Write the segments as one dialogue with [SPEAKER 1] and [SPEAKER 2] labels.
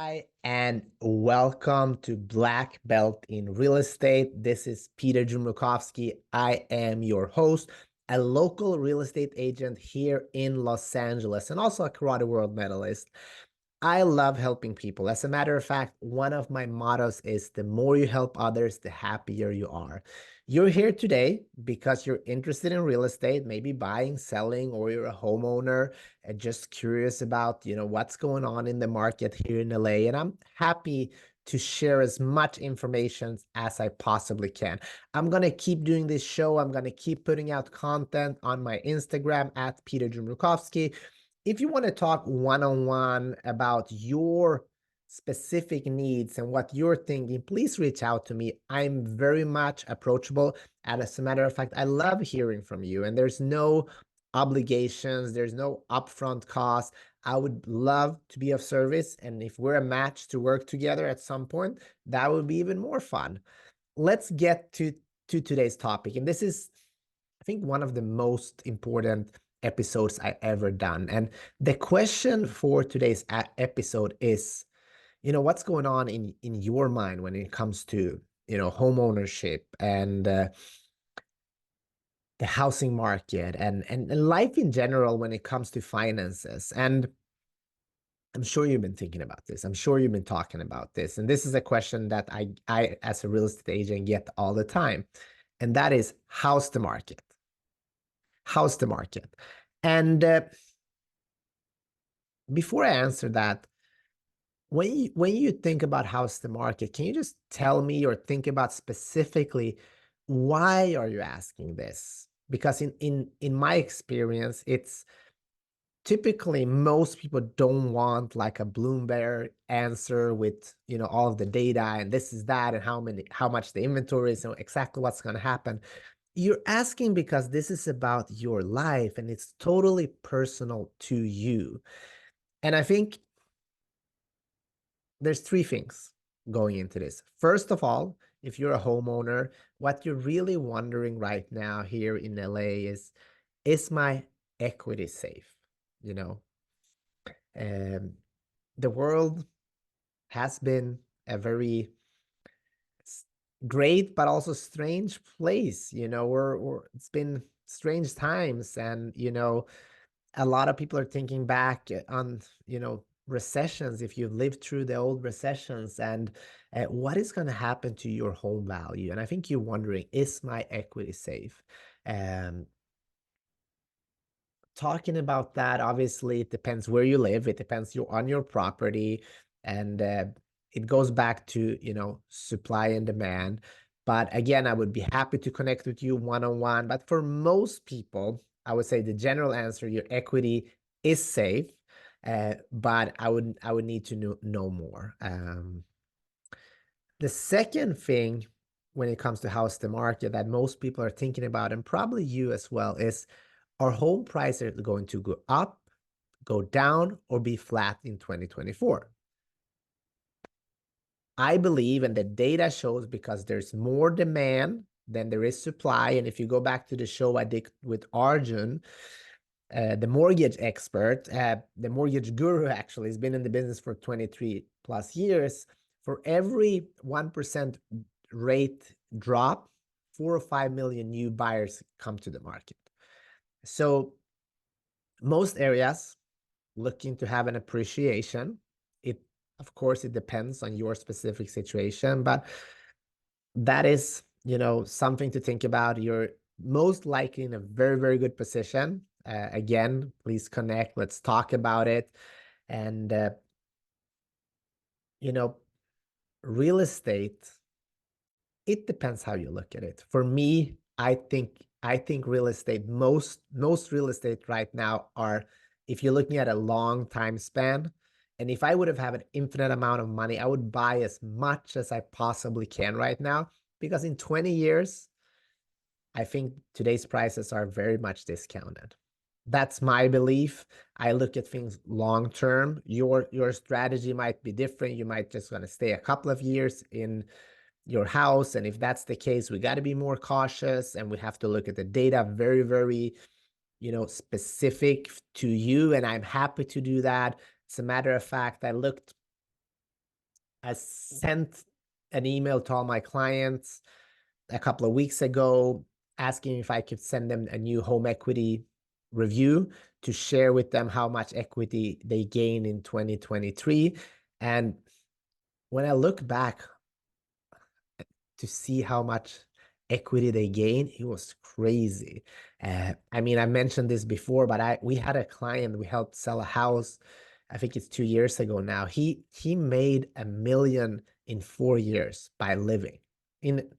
[SPEAKER 1] Hi, and welcome to Black Belt in Real Estate. This is Peter Jumrukovsky. I am your host, a local real estate agent here in Los Angeles, and also a Karate World medalist. I love helping people. As a matter of fact, one of my mottos is the more you help others, the happier you are. You're here today because you're interested in real estate, maybe buying, selling, or you're a homeowner and just curious about, what's going on in the market here in LA. And I'm happy to share as much information as I possibly can. I'm going to keep doing this show. I'm going to keep putting out content on my Instagram at Peter Jumrukovsky. If you want to talk one-on-one about your specific needs and what you're thinking, please reach out to me. I'm very much approachable. And as a matter of fact, I love hearing from you. And there's no obligations, there's no upfront cost. I would love to be of service. And if we're a match to work together at some point, that would be even more fun. Let's get to today's topic. And this is, I think, one of the most important episodes I ever done. And the question for today's episode is, what's going on in your mind when it comes to, home ownership and the housing market and life in general when it comes to finances. And I'm sure you've been thinking about this. I'm sure you've been talking about this. And this is a question that I as a real estate agent get all the time. And that is, how's the market? How's the market? And before I answer that, when you think about how's the market, can you just tell me or think about specifically why are you asking this? Because in my experience, it's typically most people don't want like a Bloomberg answer with all of the data and this is that and how much the inventory is and exactly what's going to happen. You're asking because this is about your life and it's totally personal to you. And I think there's three things going into this. First of all, if you're a homeowner, what you're really wondering right now here in LA is my equity safe? The world has been a very great but also strange place. It's been strange times, and a lot of people are thinking back on recessions, if you've lived through the old recessions, and what is going to happen to your home value. And I think you're wondering, is my equity safe? Talking about that, obviously it depends where you live, it depends on your property, and it goes back to supply and demand. But again, I would be happy to connect with you one-on-one. But for most people, I would say the general answer, your equity is safe, but I would need to know more. The second thing when it comes to house the market that most people are thinking about, and probably you as well, is, are home prices going to go up, go down, or be flat in 2024? I believe, and the data shows, because there's more demand than there is supply. And if you go back to the show I did with Arjun, the mortgage expert, the mortgage guru, actually has been in the business for 23 plus years. For every 1% rate drop, 4 or 5 million new buyers come to the market. So most areas looking to have an appreciation. Of course, it depends on your specific situation, but that is, something to think about. You're most likely in a very, very good position. Again, please connect. Let's talk about it. And, real estate, it depends how you look at it. For me, I think real estate, most real estate right now are, if you're looking at a long time span, and if I would have had an infinite amount of money, I would buy as much as I possibly can right now, because in 20 years, I think today's prices are very much discounted. That's my belief. I look at things long term. Your strategy might be different. You might just want to stay a couple of years in your house. And if that's the case, we got to be more cautious, and we have to look at the data very, very, specific to you. And I'm happy to do that. As a matter of fact, I looked I sent an email to all my clients a couple of weeks ago asking if I could send them a new home equity review to share with them how much equity they gained in 2023. And when I look back to see how much equity they gained, it was crazy. I mean, I mentioned this before, but we had a client we helped sell a house. I think it's 2 years ago now. He made $1 million in 4 years by living in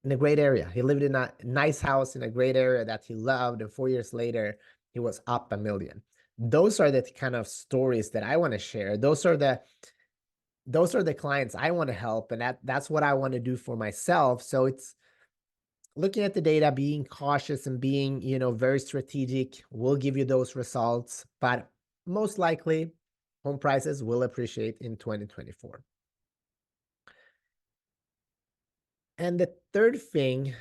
[SPEAKER 1] in a great area. He lived in a nice house in a great area that he loved, and 4 years later, he was up $1 million. Those are the kind of stories that I want to share. Those are the clients I want to help, and that's what I want to do for myself. So it's looking at the data, being cautious and being, very strategic will give you those results, but most likely home prices will appreciate in 2024. And the third thing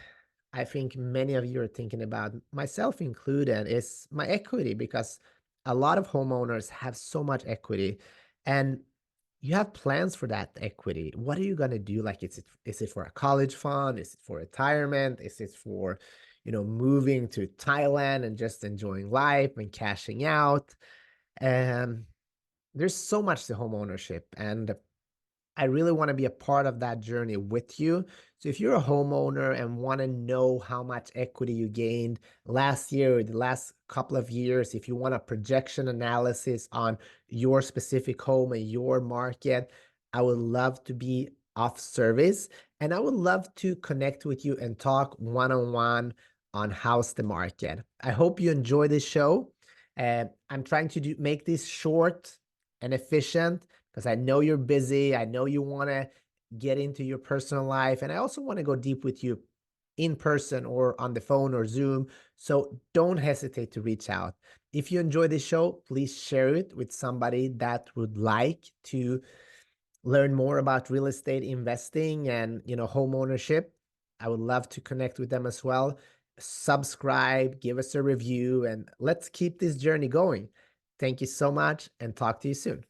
[SPEAKER 1] I think many of you are thinking about, myself included, is my equity, because a lot of homeowners have so much equity and you have plans for that equity. What are you going to do? Like, is it for a college fund? Is it for retirement? Is it for, moving to Thailand and just enjoying life and cashing out? And there's so much to homeownership, and I really want to be a part of that journey with you. So if you're a homeowner and want to know how much equity you gained last year or the last couple of years, if you want a projection analysis on your specific home and your market, I would love to be of service. And I would love to connect with you and talk one-on-one on how's the market. I hope you enjoy this show. I'm trying to make this short and efficient, because I know you're busy. I know you want to get into your personal life. And I also want to go deep with you in person or on the phone or Zoom. So don't hesitate to reach out. If you enjoy this show, please share it with somebody that would like to learn more about real estate investing and, home ownership. I would love to connect with them as well. Subscribe, give us a review, and let's keep this journey going. Thank you so much, and talk to you soon.